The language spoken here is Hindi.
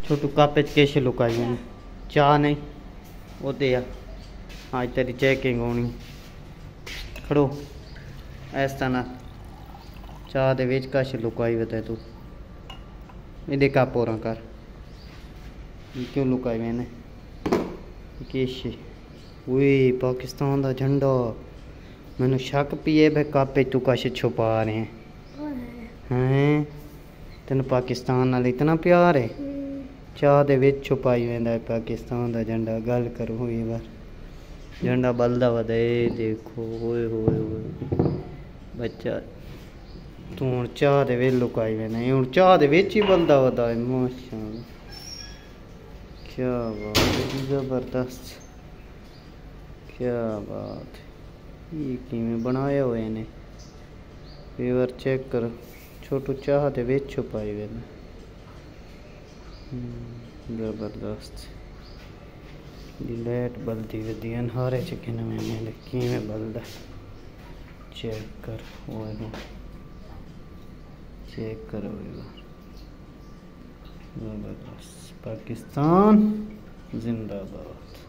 छोटू कापे कैसे लुकाई मैंने चाह नहीं होते यार आज तेरी चेकिंग होनी खड़ो ऐसा ना चाह दे विच कश लुकाई बता तू ये कप होर कर ये क्यों लुकाई मैंने कैसे वे पाकिस्तान का झंडा मैनू शक पिए भाई कापे तू कश छुपा रहे हैं तेन पाकिस्तान नाल इतना प्यार है चाह दे विच छुपाई वेंदा पाकिस्तान का झंडा गल करो हुई बार झंडा बलदा वदे देखो होए होए होए बच्चा तू हुण चाह दे विच लुकाई वेंदा हुण चाह दे विच ही बलदा वदा है माशाअल्लाह क्या बात है जबरदस्त क्या बात ये किवें बनाया हुआ इन्हें पेवर चेक करो छोटू चाह दे विच छुपाई वेंदा जबरदस्त लाइट बलदी वदी अनहारे च किवें बलदा चेक कर ओए हो चेक करो जबरदस्त पाकिस्तान जिंदाबाद।